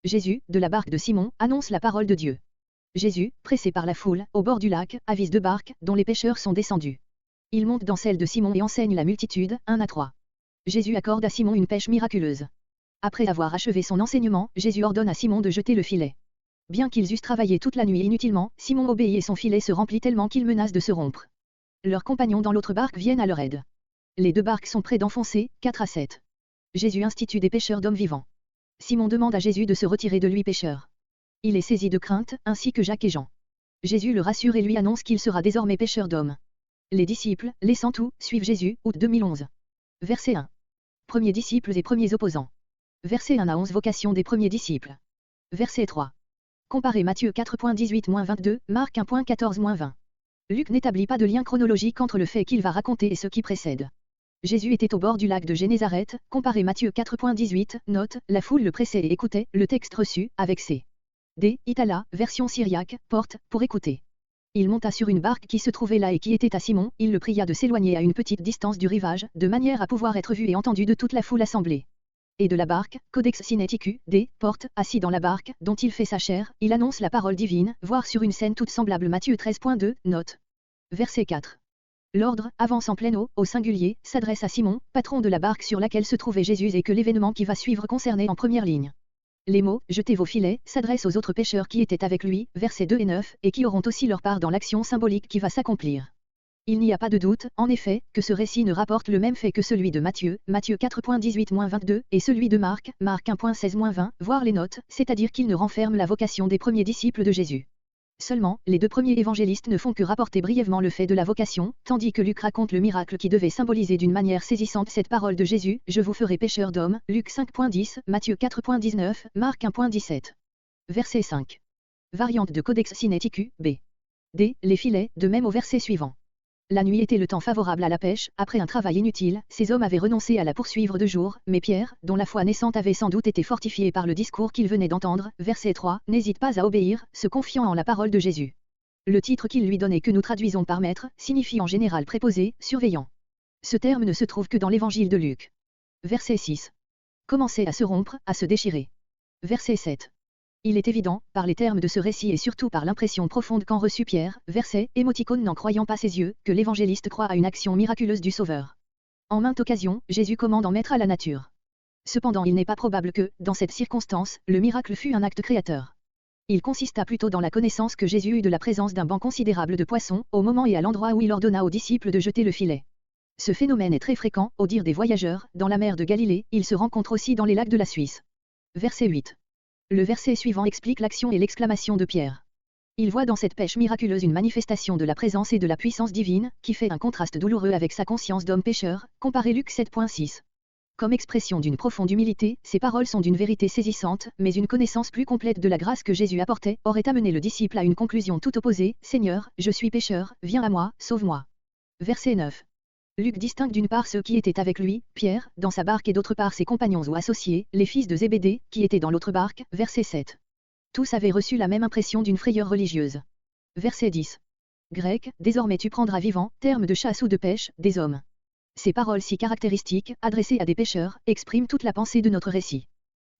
Jésus, de la barque de Simon, annonce la parole de Dieu. Jésus, pressé par la foule, au bord du lac, avise 2 barques, dont les pêcheurs sont descendus. Il monte dans celle de Simon et enseigne la multitude, 1 à 3. Jésus accorde à Simon une pêche miraculeuse. Après avoir achevé son enseignement, Jésus ordonne à Simon de jeter le filet. Bien qu'ils eussent travaillé toute la nuit inutilement, Simon obéit et son filet se remplit tellement qu'il menace de se rompre. Leurs compagnons dans l'autre barque viennent à leur aide. Les 2 barques sont près d'enfoncer, 4 à 7. Jésus institue des pêcheurs d'hommes vivants. Simon demande à Jésus de se retirer de lui pêcheur. Il est saisi de crainte, ainsi que Jacques et Jean. Jésus le rassure et lui annonce qu'il sera désormais pêcheur d'hommes. Les disciples, laissant tout, suivent Jésus, août 2011. Verset 1. Premiers disciples et premiers opposants. Verset 1 à 11 vocation des premiers disciples. Verset 3. Comparez Matthieu 4.18-22, Marc 1.14-20. Luc n'établit pas de lien chronologique entre le fait qu'il va raconter et ce qui précède. Jésus était au bord du lac de Génézareth, comparez Matthieu 4.18, note, la foule le pressait et écoutait, le texte reçu, avec C. D. Itala, version syriaque, porte, pour écouter. Il monta sur une barque qui se trouvait là et qui était à Simon, il le pria de s'éloigner à une petite distance du rivage, de manière à pouvoir être vu et entendu de toute la foule assemblée. Et de la barque, Codex Sinaiticus, D. Porte, assis dans la barque, dont il fait sa chair, il annonce la parole divine, voire sur une scène toute semblable Matthieu 13.2, note. Verset 4. L'ordre, avance en pleine eau, au singulier, s'adresse à Simon, patron de la barque sur laquelle se trouvait Jésus et que l'événement qui va suivre concernait en première ligne. Les mots « jetez vos filets » s'adressent aux autres pêcheurs qui étaient avec lui, versets 2 et 9, et qui auront aussi leur part dans l'action symbolique qui va s'accomplir. Il n'y a pas de doute, en effet, que ce récit ne rapporte le même fait que celui de Matthieu, Matthieu 4.18-22, et celui de Marc, Marc 1.16-20, voire les notes, c'est-à-dire qu'il ne renferme la vocation des premiers disciples de Jésus. Seulement, les 2 premiers évangélistes ne font que rapporter brièvement le fait de la vocation, tandis que Luc raconte le miracle qui devait symboliser d'une manière saisissante cette parole de Jésus, « Je vous ferai pêcheurs d'hommes », Luc 5.10, Matthieu 4.19, Marc 1.17. Verset 5. Variante de Codex Sinaiticus, B. D. Les filets, de même au verset suivant. La nuit était le temps favorable à la pêche, après un travail inutile, ces hommes avaient renoncé à la poursuivre de jour, mais Pierre, dont la foi naissante avait sans doute été fortifiée par le discours qu'il venait d'entendre, verset 3, n'hésite pas à obéir, se confiant en la parole de Jésus. Le titre qu'il lui donnait que nous traduisons par maître, signifie en général préposé, surveillant. Ce terme ne se trouve que dans l'évangile de Luc. Verset 6. Commençait à se rompre, à se déchirer. Verset 7. Il est évident, par les termes de ce récit et surtout par l'impression profonde qu'en reçut Pierre, verset, émoticône n'en croyant pas ses yeux, que l'évangéliste croit à une action miraculeuse du Sauveur. En maintes occasions, Jésus commande en maître à la nature. Cependant il n'est pas probable que, dans cette circonstance, le miracle fût un acte créateur. Il consista plutôt dans la connaissance que Jésus eut de la présence d'un banc considérable de poissons, au moment et à l'endroit où il ordonna aux disciples de jeter le filet. Ce phénomène est très fréquent, au dire des voyageurs, dans la mer de Galilée, il se rencontre aussi dans les lacs de la Suisse. Verset 8. Le verset suivant explique l'action et l'exclamation de Pierre. Il voit dans cette pêche miraculeuse une manifestation de la présence et de la puissance divine, qui fait un contraste douloureux avec sa conscience d'homme pécheur, comparé Luc 7.6. Comme expression d'une profonde humilité, ces paroles sont d'une vérité saisissante, mais une connaissance plus complète de la grâce que Jésus apportait, aurait amené le disciple à une conclusion tout opposée, « Seigneur, je suis pécheur, viens à moi, sauve-moi ». Verset 9. Luc distingue d'une part ceux qui étaient avec lui, Pierre, dans sa barque et d'autre part ses compagnons ou associés, les fils de Zébédée, qui étaient dans l'autre barque, verset 7. Tous avaient reçu la même impression d'une frayeur religieuse. Verset 10. Grec, désormais tu prendras vivant, terme de chasse ou de pêche, des hommes. Ces paroles si caractéristiques, adressées à des pêcheurs, expriment toute la pensée de notre récit.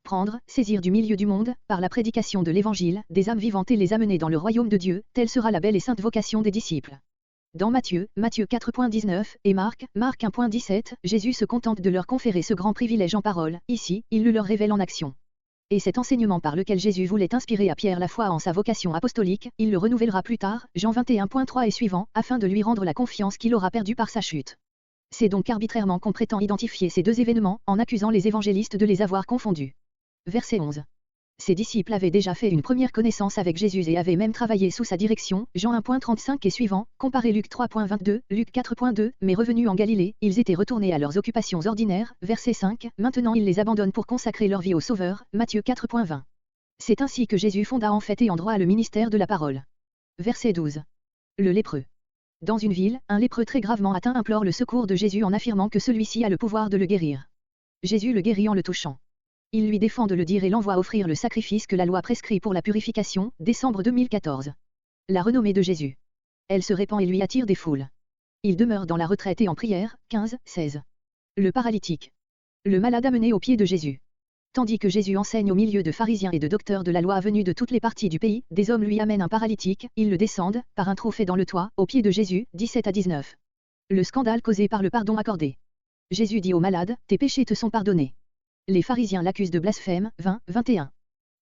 Prendre, saisir du milieu du monde, par la prédication de l'Évangile, des âmes vivantes et les amener dans le royaume de Dieu, telle sera la belle et sainte vocation des disciples. Dans Matthieu 4.19, et Marc 1.17, Jésus se contente de leur conférer ce grand privilège en parole, ici, il le leur révèle en action. Et cet enseignement par lequel Jésus voulait inspirer à Pierre la foi en sa vocation apostolique, il le renouvellera plus tard, Jean 21.3 et suivant, afin de lui rendre la confiance qu'il aura perdue par sa chute. C'est donc arbitrairement qu'on prétend identifier ces 2 événements, en accusant les évangélistes de les avoir confondus. Verset 11. Ses disciples avaient déjà fait une première connaissance avec Jésus et avaient même travaillé sous sa direction, Jean 1.35 et suivant, comparez Luc 3.22, Luc 4.2, mais revenus en Galilée, ils étaient retournés à leurs occupations ordinaires, verset 5, maintenant ils les abandonnent pour consacrer leur vie au Sauveur, Matthieu 4.20. C'est ainsi que Jésus fonda en fait et en droit le ministère de la parole. Verset 12. Le lépreux. Dans une ville, un lépreux très gravement atteint implore le secours de Jésus en affirmant que celui-ci a le pouvoir de le guérir. Jésus le guérit en le touchant. Il lui défend de le dire et l'envoie offrir le sacrifice que la loi prescrit pour la purification, décembre 2014. La renommée de Jésus. Elle se répand et lui attire des foules. Il demeure dans la retraite et en prière, 15, 16. Le paralytique. Le malade amené aux pieds de Jésus. Tandis que Jésus enseigne au milieu de pharisiens et de docteurs de la loi venus de toutes les parties du pays, des hommes lui amènent un paralytique, ils le descendent, par un trou fait dans le toit, aux pieds de Jésus, 17 à 19. Le scandale causé par le pardon accordé. Jésus dit au malade, tes péchés te sont pardonnés. Les pharisiens l'accusent de blasphème, 20, 21.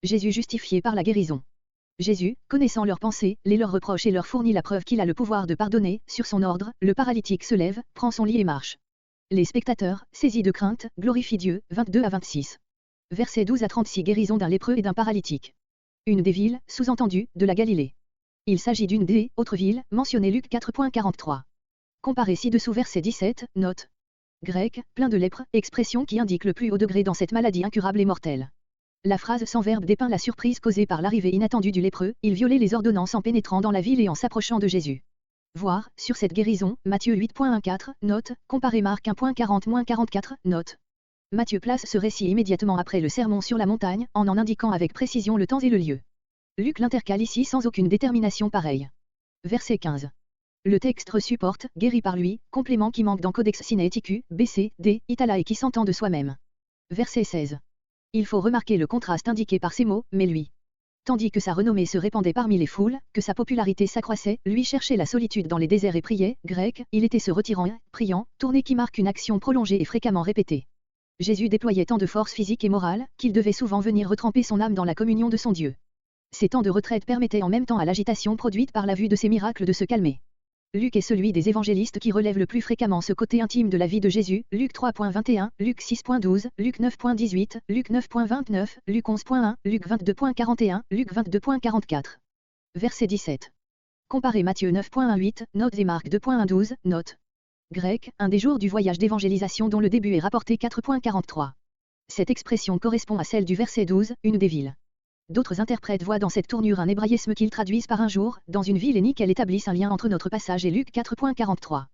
Jésus justifié par la guérison. Jésus, connaissant leurs pensées, les leur reproche et leur fournit la preuve qu'il a le pouvoir de pardonner, sur son ordre, le paralytique se lève, prend son lit et marche. Les spectateurs, saisis de crainte, glorifient Dieu, 22 à 26. Versets 12 à 36 guérison d'un lépreux et d'un paralytique. Une des villes, sous-entendu, de la Galilée. Il s'agit d'une des autres villes, mentionnées Luc 4.43. Comparez ci-dessous verset 17, note. Grec, plein de lèpre, expression qui indique le plus haut degré dans cette maladie incurable et mortelle. La phrase sans verbe dépeint la surprise causée par l'arrivée inattendue du lépreux, il violait les ordonnances en pénétrant dans la ville et en s'approchant de Jésus. Voir, sur cette guérison, Matthieu 8.14, note, comparez Marc 1.40-44, note. Matthieu place ce récit immédiatement après le sermon sur la montagne, en indiquant avec précision le temps et le lieu. Luc l'intercale ici sans aucune détermination pareille. Verset 15. Le texte supporte, guéri par lui, complément qui manque dans Codex Sinaiticus, BC, D, Itala et qui s'entend de soi-même. Verset 16. Il faut remarquer le contraste indiqué par ces mots, mais lui. Tandis que sa renommée se répandait parmi les foules, que sa popularité s'accroissait, lui cherchait la solitude dans les déserts et priait, grec, il était se retirant, priant, tourné qui marque une action prolongée et fréquemment répétée. Jésus déployait tant de force physique et morale, qu'il devait souvent venir retremper son âme dans la communion de son Dieu. Ces temps de retraite permettaient en même temps à l'agitation produite par la vue de ces miracles de se calmer. Luc est celui des évangélistes qui relève le plus fréquemment ce côté intime de la vie de Jésus, Luc 3.21, Luc 6.12, Luc 9.18, Luc 9.29, Luc 11.1, Luc 22.41, Luc 22.44. Verset 17. Comparez Matthieu 9.18, notes et Marc 2.12, notes. Grec, un des jours du voyage d'évangélisation dont le début est rapporté 4.43. Cette expression correspond à celle du verset 12, une des villes. D'autres interprètes voient dans cette tournure un hébraïsme qu'ils traduisent par un jour, dans une ville et qu'elle établisse un lien entre notre passage et Luc 4.43.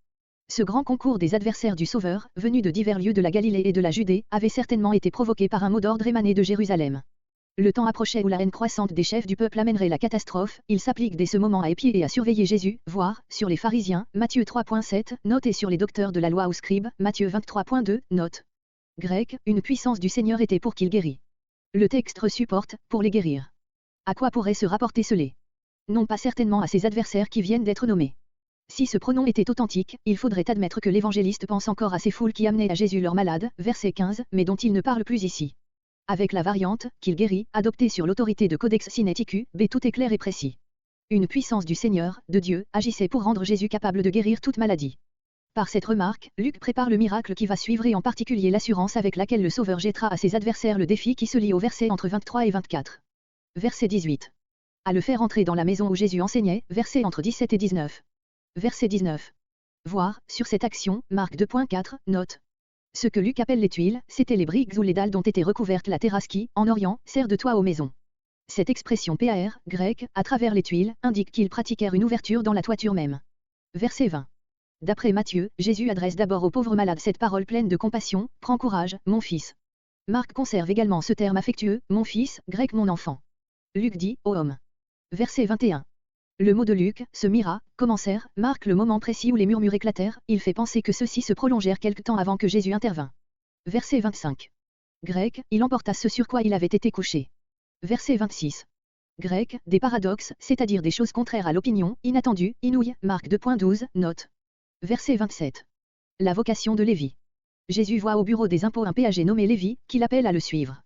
Ce grand concours des adversaires du Sauveur, venus de divers lieux de la Galilée et de la Judée, avait certainement été provoqué par un mot d'ordre émané de Jérusalem. Le temps approchait où la haine croissante des chefs du peuple amènerait la catastrophe, il s'applique dès ce moment à épier et à surveiller Jésus, voire, sur les pharisiens, Matthieu 3.7, note et sur les docteurs de la loi ou scribes, Matthieu 23.2, note. Grec, une puissance du Seigneur était pour qu'il guérit. Le texte supporte, pour les guérir. À quoi pourrait se rapporter cela? Non pas certainement à ses adversaires qui viennent d'être nommés. Si ce pronom était authentique, il faudrait admettre que l'évangéliste pense encore à ces foules qui amenaient à Jésus leurs malades, verset 15, mais dont il ne parle plus ici. Avec la variante, qu'il guérit, adoptée sur l'autorité de Codex Sinaiticus, B tout est clair et précis. Une puissance du Seigneur, de Dieu, agissait pour rendre Jésus capable de guérir toute maladie. Par cette remarque, Luc prépare le miracle qui va suivre et en particulier l'assurance avec laquelle le Sauveur jettera à ses adversaires le défi qui se lie au verset entre 23 et 24. Verset 18. À le faire entrer dans la maison où Jésus enseignait, verset entre 17 et 19. Verset 19. Voir, sur cette action, Marc 2.4, note. Ce que Luc appelle les tuiles, c'étaient les briques ou les dalles dont était recouverte la terrasse qui, en Orient, sert de toit aux maisons. Cette expression par, grec, à travers les tuiles, indique qu'ils pratiquèrent une ouverture dans la toiture même. Verset 20. D'après Matthieu, Jésus adresse d'abord aux pauvres malades cette parole pleine de compassion, « Prends courage, mon fils ». Marc conserve également ce terme affectueux, « Mon fils », grec « mon enfant ». Luc dit, « Ô homme ». Verset 21. Le mot de Luc, ce mira, commencèrent, marque le moment précis où les murmures éclatèrent, il fait penser que ceux-ci se prolongèrent quelque temps avant que Jésus intervint. Verset 25. Grec, il emporta ce sur quoi il avait été couché. Verset 26. Grec, des paradoxes, c'est-à-dire des choses contraires à l'opinion, inattendues, inouïes, Marc 2.12, note. Verset 27. La vocation de Lévi. Jésus voit au bureau des impôts un péager nommé Lévi, qui l'appelle à le suivre.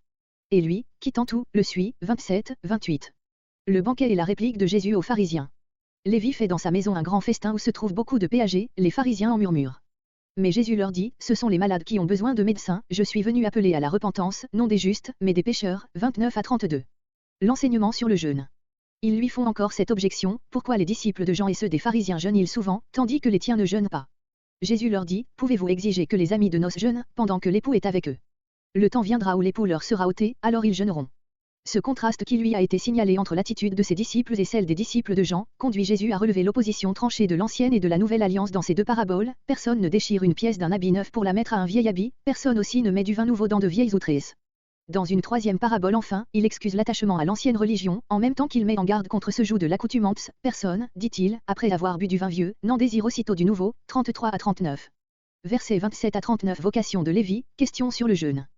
Et lui, quittant tout, le suit, 27, 28. Le banquet est la réplique de Jésus aux pharisiens. Lévi fait dans sa maison un grand festin où se trouvent beaucoup de péagers, les pharisiens en murmurent. Mais Jésus leur dit, ce sont les malades qui ont besoin de médecins, je suis venu appeler à la repentance, non des justes, mais des pécheurs, 29 à 32. L'enseignement sur le jeûne. Ils lui font encore cette objection, pourquoi les disciples de Jean et ceux des pharisiens jeûnent-ils souvent, tandis que les tiens ne jeûnent pas? Jésus leur dit, pouvez-vous exiger que les amis de noces jeûnent, pendant que l'époux est avec eux? Le temps viendra où l'époux leur sera ôté, alors ils jeûneront. Ce contraste qui lui a été signalé entre l'attitude de ses disciples et celle des disciples de Jean, conduit Jésus à relever l'opposition tranchée de l'ancienne et de la nouvelle alliance dans ces deux paraboles, personne ne déchire une pièce d'un habit neuf pour la mettre à un vieil habit, personne aussi ne met du vin nouveau dans de vieilles outresses. Dans une troisième parabole enfin, il excuse l'attachement à l'ancienne religion, en même temps qu'il met en garde contre ce joug de l'accoutumance, personne, dit-il, après avoir bu du vin vieux, n'en désire aussitôt du nouveau, 33 à 39. Versets 27 à 39 Vocation de Lévi, question sur le jeûne.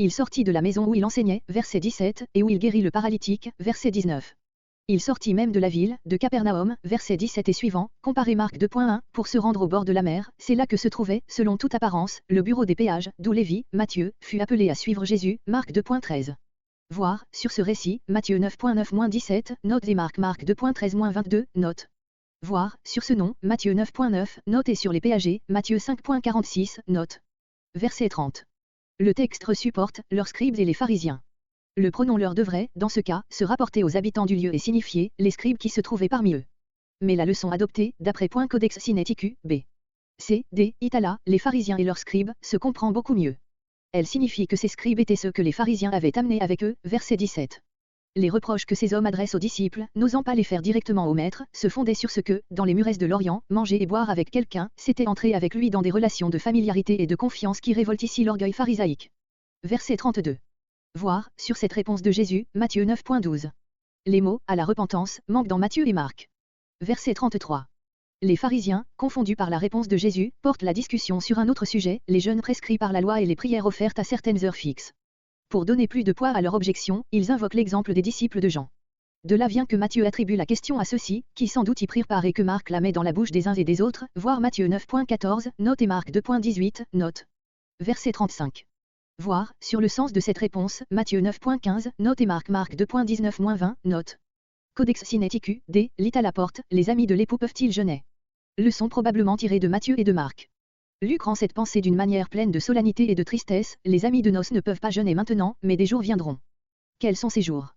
Il sortit de la maison où il enseignait, verset 17, et où il guérit le paralytique, verset 19. Il sortit même de la ville, de Capernaum, verset 17 et suivant, comparez Marc 2.1, pour se rendre au bord de la mer, c'est là que se trouvait, selon toute apparence, le bureau des péages, d'où Lévi, Matthieu, fut appelé à suivre Jésus, Marc 2.13. Voir, sur ce récit, Matthieu 9.9-17, note et Marc 2.13-22, note. Voir, sur ce nom, Matthieu 9.9, note et sur les péagers, Matthieu 5.46, note. Verset 30. Le texte supporte, leurs scribes et les pharisiens. Le pronom leur devrait, dans ce cas, se rapporter aux habitants du lieu et signifier, les scribes qui se trouvaient parmi eux. Mais la leçon adoptée, d'après Codex Sinaiticus, B. C. D. Itala, les pharisiens et leurs scribes, se comprend beaucoup mieux. Elle signifie que ces scribes étaient ceux que les pharisiens avaient amenés avec eux, verset 17. Les reproches que ces hommes adressent aux disciples, n'osant pas les faire directement au maître, se fondaient sur ce que, dans les muresses de l'Orient, manger et boire avec quelqu'un, c'était entrer avec lui dans des relations de familiarité et de confiance qui révoltent ici l'orgueil pharisaïque. Verset 32. Voir, sur cette réponse de Jésus, Matthieu 9.12. Les mots, à la repentance, manquent dans Matthieu et Marc. Verset 33. Les pharisiens, confondus par la réponse de Jésus, portent la discussion sur un autre sujet, les jeûnes prescrits par la loi et les prières offertes à certaines heures fixes. Pour donner plus de poids à leur objection, ils invoquent l'exemple des disciples de Jean. De là vient que Matthieu attribue la question à ceux-ci, qui sans doute y prirent part et que Marc la met dans la bouche des uns et des autres, voir Matthieu 9.14, note et Marc 2.18, note. Verset 35. Voir, sur le sens de cette réponse, Matthieu 9.15, note et Marc 2.19-20, note. Codex Sinaiticus, D. lit à la porte, les amis de l'époux peuvent-ils jeûner? Leçon probablement tirée de Matthieu et de Marc. Luc rend cette pensée d'une manière pleine de solennité et de tristesse, les amis de noces ne peuvent pas jeûner maintenant, mais des jours viendront. Quels sont ces jours?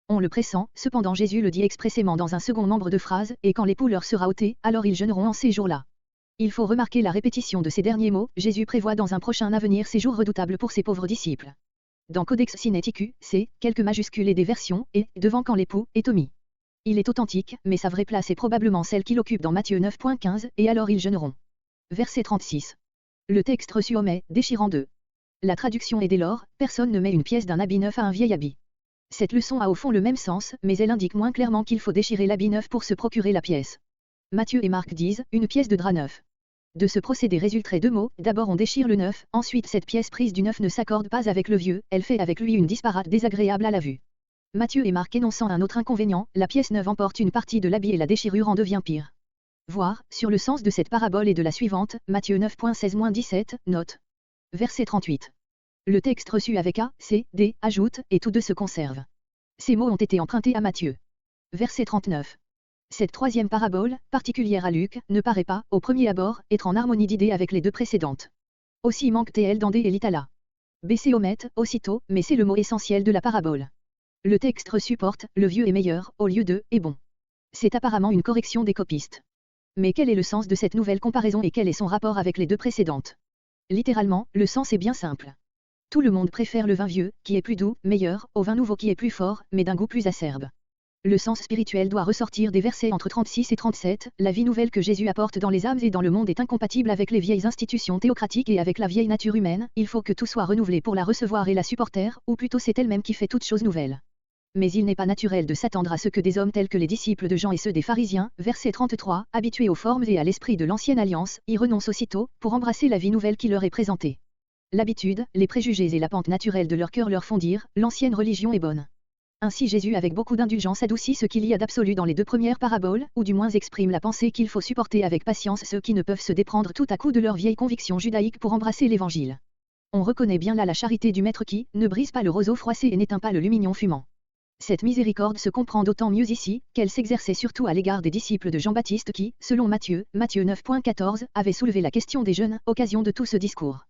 On le pressent, cependant Jésus le dit expressément dans un second membre de phrase, et quand l'époux leur sera ôté, alors ils jeûneront en ces jours-là. Il faut remarquer la répétition de ces derniers mots, Jésus prévoit dans un prochain avenir ces jours redoutables pour ses pauvres disciples. Dans Codex Sinaiticus, c'est, quelques majuscules et des versions, et, devant quand l'époux, est omis. Il est authentique, mais sa vraie place est probablement celle qu'il occupe dans Matthieu 9.15, et alors ils jeûneront. Verset 36. Le texte reçu omet, déchirant deux. La traduction est dès lors, personne ne met une pièce d'un habit neuf à un vieil habit. Cette leçon a au fond le même sens, mais elle indique moins clairement qu'il faut déchirer l'habit neuf pour se procurer la pièce. Matthieu et Marc disent, une pièce de drap neuf. De ce procédé résulteraient deux mots, d'abord on déchire le neuf, ensuite cette pièce prise du neuf ne s'accorde pas avec le vieux, elle fait avec lui une disparate désagréable à la vue. Matthieu et Marc énonçant un autre inconvénient, la pièce neuve emporte une partie de l'habit et la déchirure en devient pire. Voir, sur le sens de cette parabole et de la suivante, Matthieu 9.16-17, note. Verset 38. Le texte reçu avec A, C, D, ajoute, et tous deux se conservent. Ces mots ont été empruntés à Matthieu. Verset 39. Cette troisième parabole, particulière à Luc, ne paraît pas, au premier abord, être en harmonie d'idées avec les deux précédentes. Aussi manque TL dans D et l'Itala. BC omette, aussitôt, mais c'est le mot essentiel de la parabole. Le texte reçu porte, le vieux est meilleur, au lieu de, est bon. C'est apparemment une correction des copistes. Mais quel est le sens de cette nouvelle comparaison et quel est son rapport avec les deux précédentes? Littéralement, le sens est bien simple. Tout le monde préfère le vin vieux, qui est plus doux, meilleur, au vin nouveau qui est plus fort, mais d'un goût plus acerbe. Le sens spirituel doit ressortir des versets entre 36 et 37, la vie nouvelle que Jésus apporte dans les âmes et dans le monde est incompatible avec les vieilles institutions théocratiques et avec la vieille nature humaine, il faut que tout soit renouvelé pour la recevoir et la supporter, ou plutôt c'est elle-même qui fait toutes choses nouvelles. Mais il n'est pas naturel de s'attendre à ce que des hommes tels que les disciples de Jean et ceux des pharisiens, verset 33, habitués aux formes et à l'esprit de l'ancienne alliance, y renoncent aussitôt, pour embrasser la vie nouvelle qui leur est présentée. L'habitude, les préjugés et la pente naturelle de leur cœur leur font dire, l'ancienne religion est bonne. Ainsi Jésus avec beaucoup d'indulgence adoucit ce qu'il y a d'absolu dans les deux premières paraboles, ou du moins exprime la pensée qu'il faut supporter avec patience ceux qui ne peuvent se déprendre tout à coup de leurs vieilles convictions judaïques pour embrasser l'Évangile. On reconnaît bien là la charité du Maître qui ne brise pas le roseau froissé et n'éteint pas le lumignon fumant. Cette miséricorde se comprend d'autant mieux ici, qu'elle s'exerçait surtout à l'égard des disciples de Jean-Baptiste qui, selon Matthieu 9.14, avaient soulevé la question des jeûnes, occasion de tout ce discours.